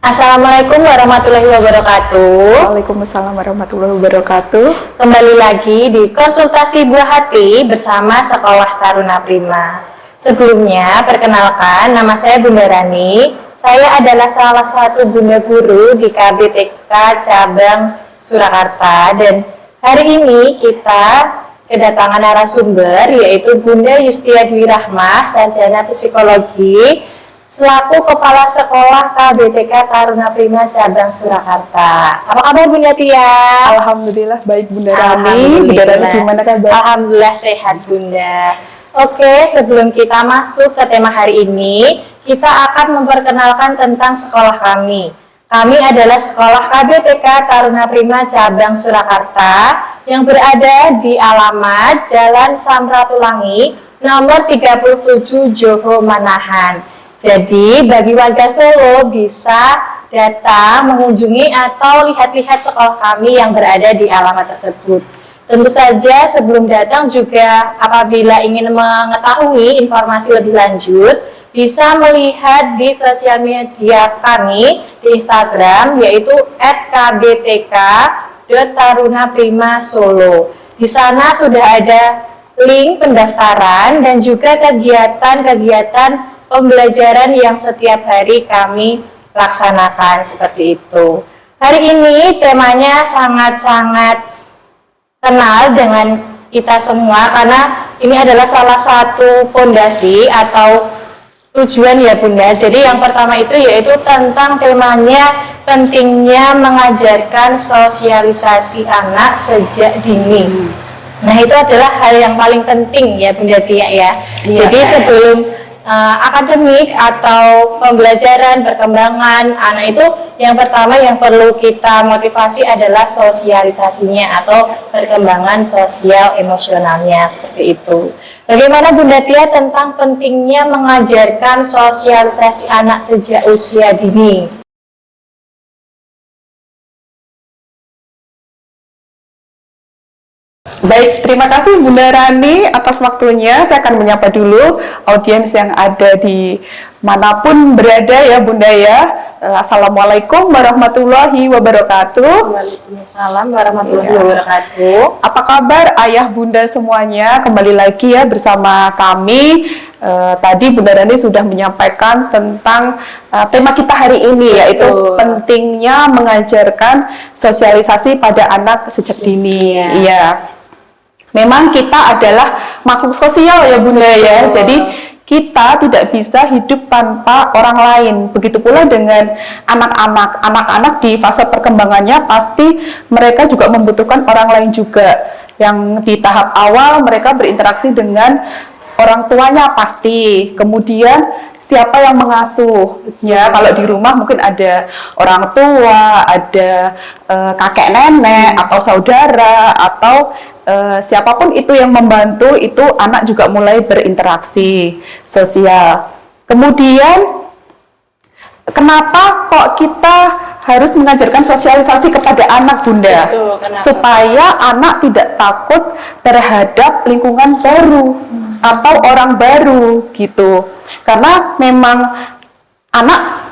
Assalamualaikum warahmatullahi wabarakatuh. Waalaikumsalam warahmatullahi wabarakatuh. Kembali lagi di konsultasi buah hati bersama Sekolah Taruna Prima. Sebelumnya, perkenalkan nama saya Bunda Rani. Saya adalah salah satu bunda guru di KBTK Cabang Surakarta dan hari ini kita kedatangan narasumber yaitu Bunda Yustia Dwi Rahmah, sarjana psikologi, selaku Kepala Sekolah KBTK Taruna Prima Cabang Surakarta. Apa kabar Bunda Tia? Alhamdulillah baik Bunda Rani. Bunda Rani gimana kabar? Alhamdulillah sehat Bunda. Oke, sebelum kita masuk ke tema hari ini, kita akan memperkenalkan tentang sekolah kami. Kami adalah Sekolah KBTK Taruna Prima Cabang Surakarta yang berada di alamat Jalan Samratulangi nomor 37 Johor Manahan. Jadi bagi warga Solo bisa datang mengunjungi atau lihat-lihat sekolah kami yang berada di alamat tersebut. Tentu saja sebelum datang juga apabila ingin mengetahui informasi lebih lanjut bisa melihat di sosial media kami di Instagram yaitu @kbtk.tarunaprima_solo. Di sana sudah ada link pendaftaran dan juga kegiatan-kegiatan pembelajaran yang setiap hari kami laksanakan seperti itu. Hari ini temanya sangat-sangat kenal dengan kita semua karena ini adalah salah satu fondasi atau tujuan ya Bunda. Jadi yang pertama itu yaitu tentang temanya pentingnya mengajarkan sosialisasi anak sejak dini. Nah itu adalah hal yang paling penting ya Bunda Tia ya. Jadi sebelum akademik atau pembelajaran perkembangan anak itu yang pertama yang perlu kita motivasi adalah sosialisasinya atau perkembangan sosial emosionalnya seperti itu. Bagaimana Bunda Tia tentang pentingnya mengajarkan sosialisasi anak sejak usia dini? Baik, terima kasih Bunda Rani atas waktunya. Saya akan menyapa dulu audiens yang ada di manapun berada ya Bunda ya. Assalamualaikum warahmatullahi wabarakatuh. Waalaikumsalam warahmatullahi wabarakatuh. Apa kabar ayah bunda semuanya? Kembali lagi ya bersama kami. Tadi Bunda Rani sudah menyampaikan tentang tema kita hari ini yaitu pentingnya mengajarkan sosialisasi pada anak sejak dini. Iya. Memang kita adalah makhluk sosial ya Bunda ya. Jadi kita tidak bisa hidup tanpa orang lain. Begitu pula dengan anak-anak. Anak-anak di fase perkembangannya pasti mereka juga membutuhkan orang lain juga. Yang di tahap awal mereka berinteraksi dengan orang tuanya pasti. Kemudian siapa yang mengasuh? Ya, kalau di rumah mungkin ada orang tua, ada kakek nenek atau saudara atau siapapun itu yang membantu, itu anak juga mulai berinteraksi sosial. Kemudian kenapa kok kita harus mengajarkan sosialisasi kepada anak Bunda? Supaya anak tidak takut terhadap lingkungan baru atau orang baru gitu. Karena memang anak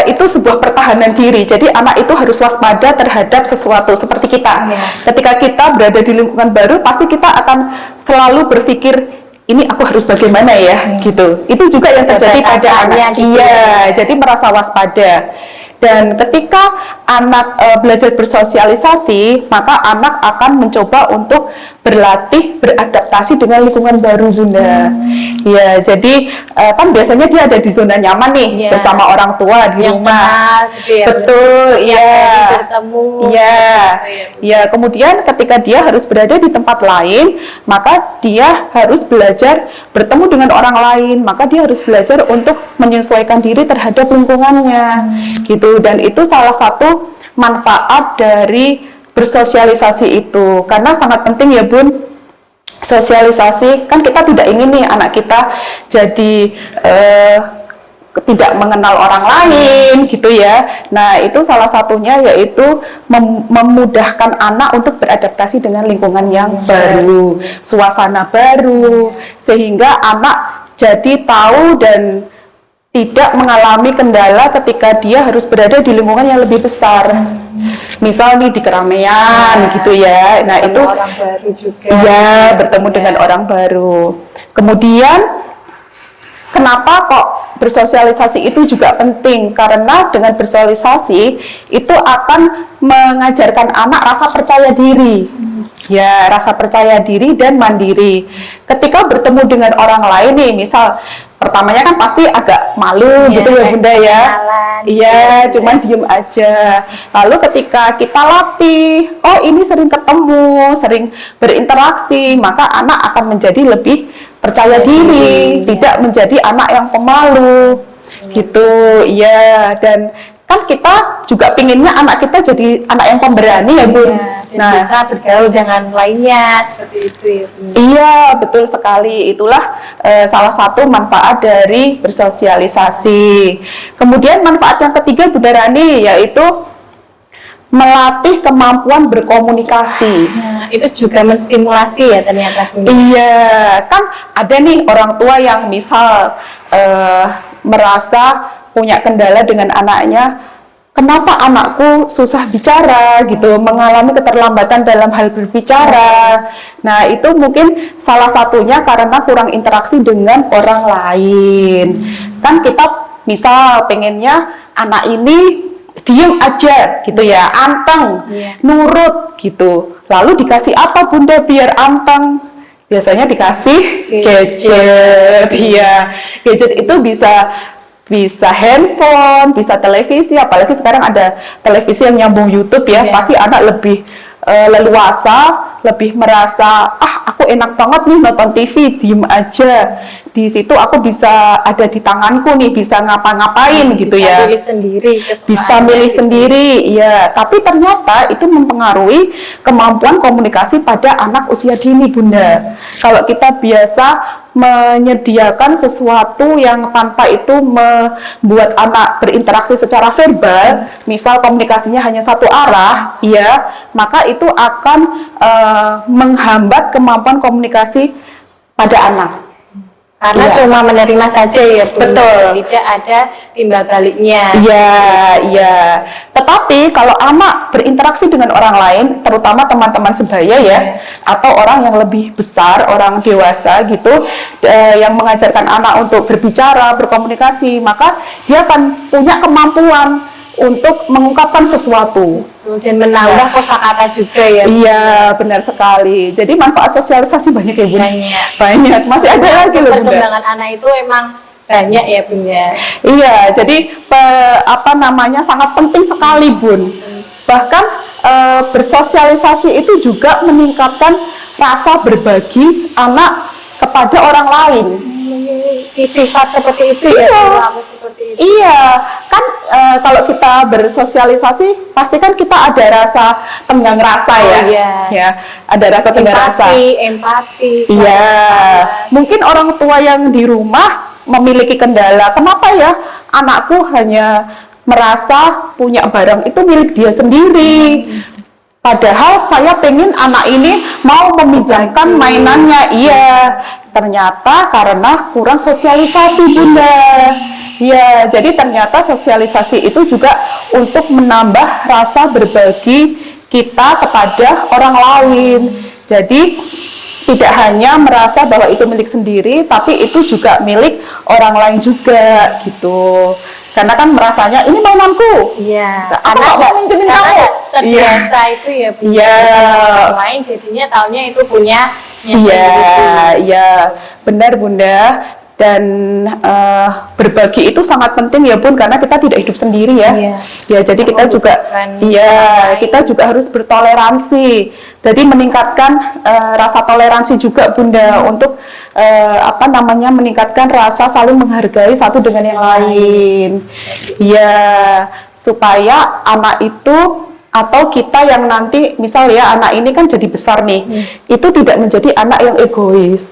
itu sebuah pertahanan diri. Jadi anak itu harus waspada terhadap sesuatu seperti kita. Ketika kita berada di lingkungan baru, pasti kita akan selalu berpikir ini aku harus bagaimana ya gitu. Itu juga yang terjadi pada anak. Iya, jadi merasa waspada. Dan ketika anak belajar bersosialisasi, maka anak akan mencoba untuk berlatih, beradaptasi dengan lingkungan baru Bunda. Ya, jadi kan biasanya dia ada di zona nyaman nih bersama orang tua di rumah. Betul, iya. Iya. Ya, kemudian ketika dia harus berada di tempat lain, maka dia harus belajar bertemu dengan orang lain, maka dia harus belajar untuk menyesuaikan diri terhadap lingkungannya. Gitu. Dan itu salah satu manfaat dari bersosialisasi itu, karena sangat penting ya Bun, sosialisasi. Kan kita tidak ingin nih anak kita jadi tidak mengenal orang lain gitu ya. Nah itu salah satunya yaitu memudahkan anak untuk beradaptasi dengan lingkungan yang baru, suasana baru, sehingga anak jadi tahu dan tidak mengalami kendala ketika dia harus berada di lingkungan yang lebih besar. Misal nih di keramaian gitu ya. Nah, itu orang baru juga. iya, bertemu dengan orang baru. Kemudian kenapa kok bersosialisasi itu juga penting? Karena dengan bersosialisasi itu akan mengajarkan anak rasa percaya diri. Ya, rasa percaya diri dan mandiri. Ketika bertemu dengan orang lain nih, misal pertamanya kan pasti agak malu gitu ya Bunda ya. Iya, cuman diem aja. Lalu ketika kita latih, oh ini sering ketemu, sering berinteraksi, maka anak akan menjadi lebih percaya diri, tidak menjadi anak yang pemalu. Gitu, iya. Dan kan kita juga pinginnya anak kita jadi anak yang pemberani ya Bun. Dan bisa bergaul dengan lainnya seperti itu ya Bun. Iya, betul sekali. Itulah salah satu manfaat dari bersosialisasi. Kemudian manfaat yang ketiga Bunda Rani yaitu melatih kemampuan berkomunikasi. Nah, itu juga menstimulasi ya ternyata Bun. Iya, kan ada nih orang tua yang misal merasa punya kendala dengan anaknya, kenapa anakku susah bicara gitu, mengalami keterlambatan dalam hal berbicara. Nah, itu mungkin salah satunya karena kurang interaksi dengan orang lain. Kan kita misal pengennya anak ini diem aja gitu ya, anteng, nurut gitu. Lalu dikasih apa Bunda biar anteng? Biasanya dikasih gadget. Iya, gadget itu bisa handphone, bisa televisi, apalagi sekarang ada televisi yang nyambung YouTube ya, pasti anak lebih leluasa, lebih merasa, aku enak banget nih nonton TV, diem aja. Di situ aku bisa ada di tanganku nih, bisa ngapa-ngapain gitu ya. Bisa milih sendiri. Bisa milih sendiri, ya. Tapi ternyata itu mempengaruhi kemampuan komunikasi pada anak usia dini, Bunda. Kalau kita biasa menyediakan sesuatu yang tanpa itu membuat anak berinteraksi secara verbal, misal komunikasinya hanya satu arah, ya, maka itu akan menghambat kemampuan komunikasi pada anak. Karena cuma menerima saja ya Bu. Betul. Tidak ada timbal baliknya. Iya, iya. Tetapi kalau anak berinteraksi dengan orang lain, terutama teman-teman sebaya ya, atau orang yang lebih besar, orang dewasa gitu, yang mengajarkan anak untuk berbicara, berkomunikasi, maka dia akan punya kemampuan untuk mengungkapkan sesuatu. Dan menambah kosakata juga ya. Iya, benar sekali. Jadi manfaat sosialisasi banyak ya Bunda. Banyak. Masih ada lagi loh Bunda. Perkembangan anak itu emang banyak ya Bunda. Iya, jadi sangat penting sekali Bun. Bahkan bersosialisasi itu juga meningkatkan rasa berbagi anak kepada orang lain. Sifat seperti itu ya. Iya, kan kalau kita bersosialisasi pasti kan kita ada rasa tenggang rasa ya, ada rasa tenggang rasa, empati. Iya, mungkin orang tua yang di rumah memiliki kendala, kenapa ya anakku hanya merasa punya barang itu milik dia sendiri. Padahal saya pengen anak ini mau meminjamkan mainannya, iya. Ternyata karena kurang sosialisasi Bunda. Ya, jadi ternyata sosialisasi itu juga untuk menambah rasa berbagi kita kepada orang lain. Jadi tidak hanya merasa bahwa itu milik sendiri, tapi itu juga milik orang lain juga gitu. Karena kan merasanya ini mainanku. Iya. Aku nggak mau minjemin kamu. Terbiasa itu ya. Iya. Orang lain jadinya taunya itu punya. Iya, iya, benar Bunda. Dan berbagi itu sangat penting ya Bun, karena kita tidak hidup sendiri ya. Ya, jadi kita juga, kita juga harus bertoleransi. Jadi meningkatkan rasa toleransi juga Bunda untuk meningkatkan rasa saling menghargai satu dengan yang lain. Ya, supaya anak itu atau kita yang nanti misal ya anak ini kan jadi besar nih, itu tidak menjadi anak yang egois.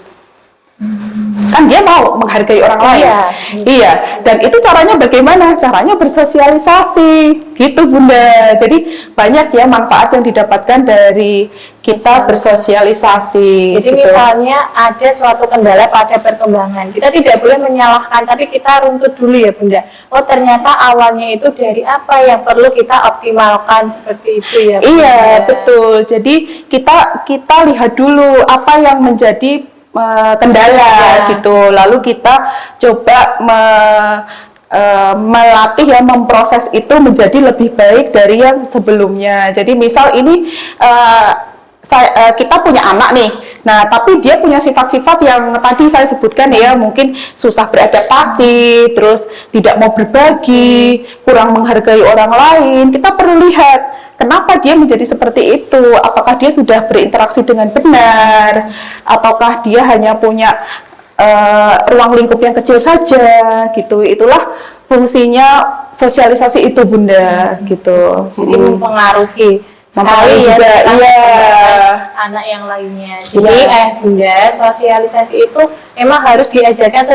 Kan dia mau menghargai orang lain. Iya. Iya, dan itu caranya bagaimana? Caranya bersosialisasi, gitu Bunda. Jadi banyak ya manfaat yang didapatkan dari kita bersosialisasi. Jadi gitu. misalnya ada suatu kendala pada perkembangan, kita tidak boleh menyalahkan, tapi kita runtut dulu ya Bunda. Oh ternyata awalnya itu dari apa yang perlu kita optimalkan, seperti itu ya Bunda. Iya, betul. Jadi kita lihat dulu apa yang menjadi kendala gitu. Lalu kita coba melatih ya, memproses itu menjadi lebih baik dari yang sebelumnya. Jadi misal ini kita punya anak nih, nah tapi dia punya sifat-sifat yang tadi saya sebutkan ya, mungkin susah beradaptasi, terus tidak mau berbagi, kurang menghargai orang lain. Kita perlu lihat kenapa dia menjadi seperti itu. Apakah dia sudah berinteraksi dengan benar, ataukah dia hanya punya ruang lingkup yang kecil saja gitu. Itulah fungsinya sosialisasi itu Bunda gitu. Jadi mempengaruhi Sekali ya juga, tentang iya. anak yang lainnya. Jadi Bunda, sosialisasi itu memang harus diajarkan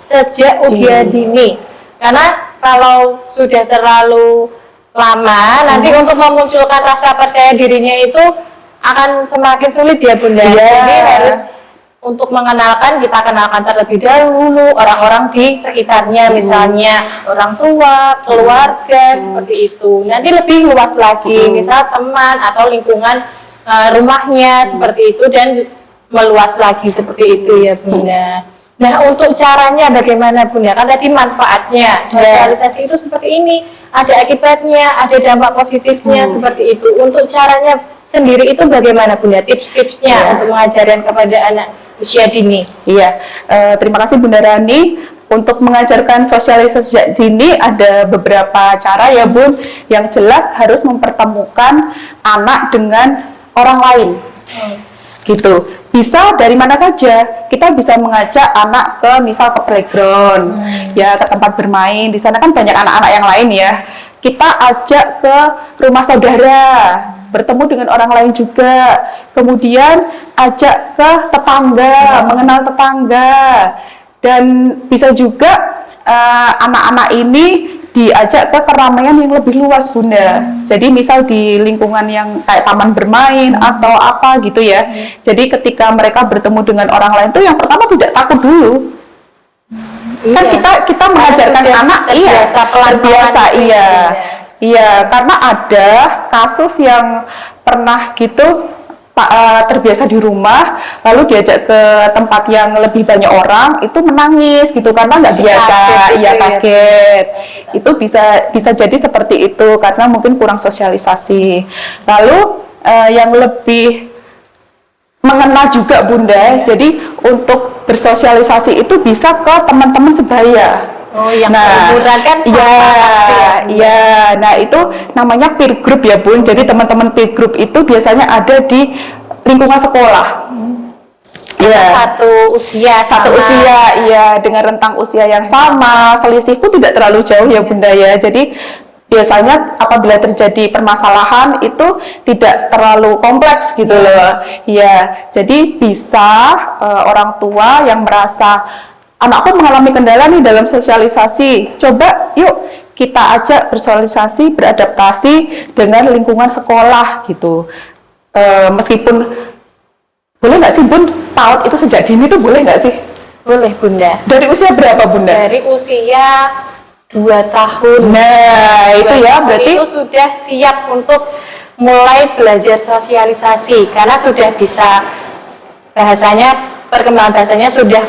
sejak usia dini. Karena kalau sudah terlalu lama, nanti untuk memunculkan rasa percaya dirinya itu akan semakin sulit ya Bunda. Jadi harus untuk mengenalkan, kita kenalkan terlebih dahulu orang-orang di sekitarnya, misalnya orang tua, keluarga, seperti itu. Nanti lebih luas lagi, misal teman atau lingkungan rumahnya, seperti itu, dan meluas lagi seperti itu ya Bunda. Nah untuk caranya bagaimana Bunda? Kan tadi manfaatnya, sosialisasi itu seperti ini, ada akibatnya, ada dampak positifnya, seperti itu. Untuk caranya sendiri itu bagaimana Bunda? Tips-tipsnya untuk mengajarkan kepada anak usia dini. Iya, terima kasih Bunda Rani. Untuk mengajarkan sosialisasi sejak dini ada beberapa cara ya Bun. Yang jelas harus mempertemukan anak dengan orang lain. Gitu. Bisa dari mana saja. Kita bisa mengajak anak ke misal ke playground, ya ke tempat bermain. Di sana kan banyak anak-anak yang lain ya. Kita ajak ke rumah saudara, bertemu dengan orang lain juga. Kemudian ajak ke tetangga, mengenal tetangga. Dan bisa juga anak-anak ini diajak ke keramaian yang lebih luas Bunda. Jadi misal di lingkungan yang kayak taman bermain atau apa gitu ya. Jadi ketika mereka bertemu dengan orang lain tuh yang pertama tidak takut dulu. Kan kita mengajarkan anak terbiasa iya, karena ada kasus yang pernah gitu terbiasa di rumah, lalu diajak ke tempat yang lebih banyak orang, itu menangis gitu karena nggak biasa, kaget. Itu bisa jadi seperti itu karena mungkin kurang sosialisasi. Lalu yang lebih mengena juga Bunda, jadi untuk bersosialisasi itu bisa ke teman-teman sebaya. Oh, yang seumuran kan nah itu namanya peer group ya Bun. Jadi teman-teman peer group itu biasanya ada di lingkungan sekolah. Satu usia, iya, dengan rentang usia yang sama, selisih pun tidak terlalu jauh ya Bunda ya. Jadi biasanya apabila terjadi permasalahan itu tidak terlalu kompleks gitu loh. Ya, jadi bisa orang tua yang merasa anakku mengalami kendala nih dalam sosialisasi, coba yuk kita ajak bersosialisasi, beradaptasi dengan lingkungan sekolah gitu. Meskipun boleh nggak sih Bun, PAUD itu sejak dini itu boleh nggak sih? Boleh Bunda. Dari usia berapa Bunda? Dari usia 2 tahun. Nah itu ya berarti itu sudah siap untuk mulai belajar sosialisasi karena sudah bisa perkembangan bahasanya sudah,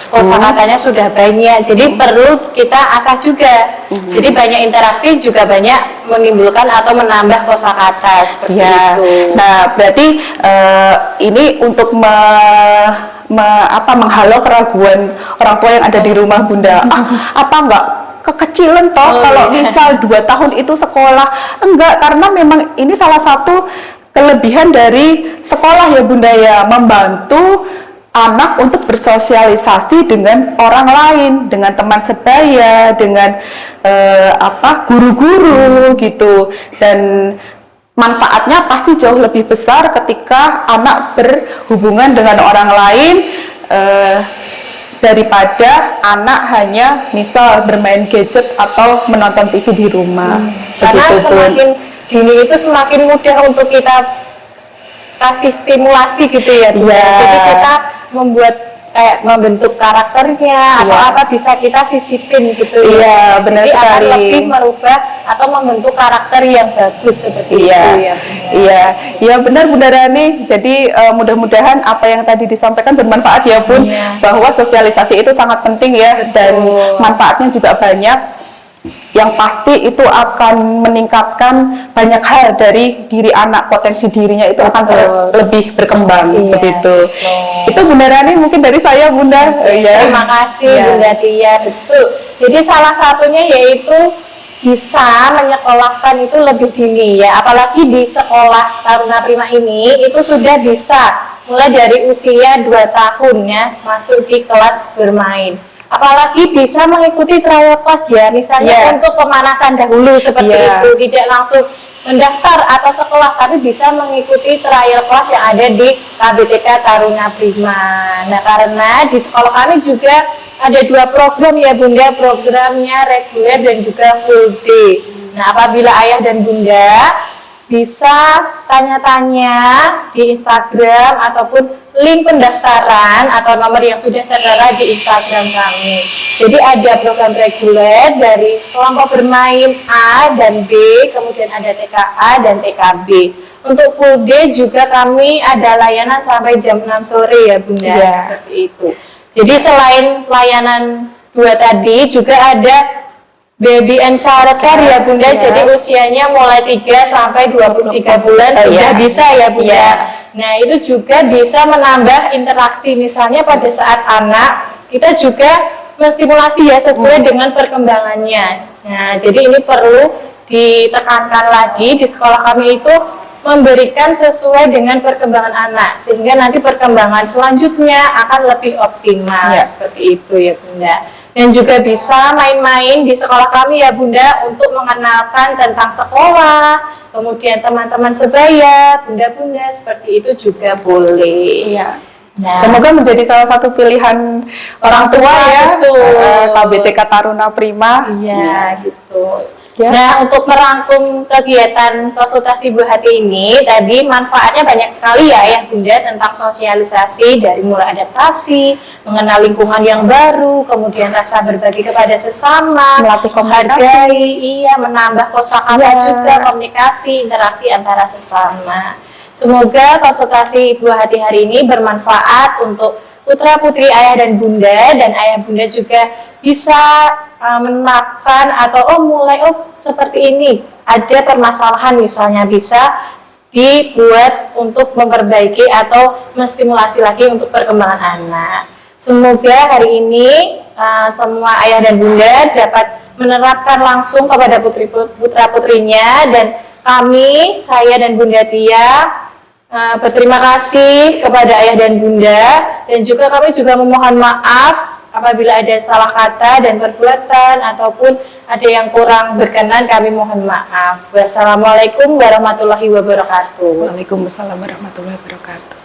kosakatanya sudah banyak, jadi perlu kita asah juga. Jadi banyak interaksi juga banyak menimbulkan atau menambah kosakata seperti itu. Nah, berarti ini untuk menghalau keraguan orang tua yang ada di rumah Bunda. Apa enggak kekecilan toh kalau misal 2 tahun itu sekolah? Enggak, karena memang ini salah satu kelebihan dari sekolah ya Bunda ya, membantu anak untuk bersosialisasi dengan orang lain, dengan teman sebaya, dengan guru-guru gitu. Dan manfaatnya pasti jauh lebih besar ketika anak berhubungan dengan orang lain daripada anak hanya misal bermain gadget atau menonton TV di rumah. Karena Begitu, Bun. semakin dini itu semakin mudah untuk kita kasih stimulasi gitu ya, Bu. Iya. Jadi kita membuat kayak membentuk karakternya atau Iya. apa bisa kita sisipin gitu Iya, ya. benar Jadi akan sekali. lebih merubah atau membentuk karakter yang bagus seperti Iya, itu ya. iya, iya benar Bunda Rani. Jadi mudah-mudahan apa yang tadi disampaikan bermanfaat ya Bun. Iya. Bahwa sosialisasi itu sangat penting ya, dan manfaatnya juga banyak. Yang pasti itu akan meningkatkan banyak hal dari diri anak, potensi dirinya itu akan lebih berkembang. Iya, begitu. betul. Itu Bunda Rani mungkin dari saya Bunda. Iya. Terima kasih Iya. Bunda Tia, betul. Jadi salah satunya yaitu bisa menyekolahkan itu lebih dini ya, apalagi di sekolah Taruna Prima ini itu sudah bisa mulai dari usia 2 tahun ya masuk di kelas bermain. Apalagi bisa mengikuti trial class ya, misalnya Iya. untuk pemanasan dahulu seperti Iya. itu, tidak langsung mendaftar atau sekolah, tapi bisa mengikuti trial class yang ada di KBTK Taruna Prima. Nah, karena di sekolah kami juga ada 2 program ya Bunda, programnya reguler dan juga full day. Nah, apabila ayah dan bunda bisa tanya-tanya di Instagram ataupun link pendaftaran atau nomor yang sudah tertera di Instagram kami. Jadi ada program reguler dari kelompok bermain A dan B, kemudian ada TKA dan TKB. Untuk full day juga kami ada layanan sampai jam 6 sore ya Bunda, Iya. seperti itu. Jadi selain layanan 2 tadi juga ada baby and childcare ya Bunda, Iya. jadi usianya mulai 3 sampai 23 bulan sudah iya. bisa ya Bunda. Iya. Nah itu juga bisa menambah interaksi, misalnya pada saat anak kita juga menstimulasi ya sesuai dengan perkembangannya. Nah jadi ini perlu ditekankan lagi di sekolah kami itu memberikan sesuai dengan perkembangan anak sehingga nanti perkembangan selanjutnya akan lebih optimal. Iya. Seperti itu ya Bunda. Dan juga bisa main-main di sekolah kami ya Bunda untuk mengenalkan tentang sekolah, kemudian teman-teman sebaya, bunda-bunda seperti itu juga boleh. Iya. Nah, Semoga menjadi salah satu pilihan orang tua ya, betul. KBTK Taruna Prima. iya gitu. Ya. Nah, untuk merangkum kegiatan konsultasi Bu Hati ini, tadi manfaatnya banyak sekali ya Bunda, tentang sosialisasi dari mulai adaptasi, mengenal lingkungan yang baru, kemudian rasa berbagi kepada sesama, Melatih komunikasi. menghargai, iya, menambah kosakata Ya. juga, komunikasi, interaksi antara sesama. Semoga konsultasi Bu Hati hari ini bermanfaat untuk putra putri ayah dan bunda, dan ayah bunda juga bisa menerapkan atau mulai seperti ini ada permasalahan misalnya bisa dibuat untuk memperbaiki atau menstimulasi lagi untuk perkembangan anak. Semoga hari ini semua ayah dan bunda dapat menerapkan langsung kepada putra putrinya, dan kami, saya dan Bunda Tia berterima kasih kepada ayah dan bunda, dan juga kami juga memohon maaf apabila ada salah kata dan perbuatan ataupun ada yang kurang berkenan, kami mohon maaf. Wassalamualaikum warahmatullahi wabarakatuh. Waalaikumsalam warahmatullahi wabarakatuh.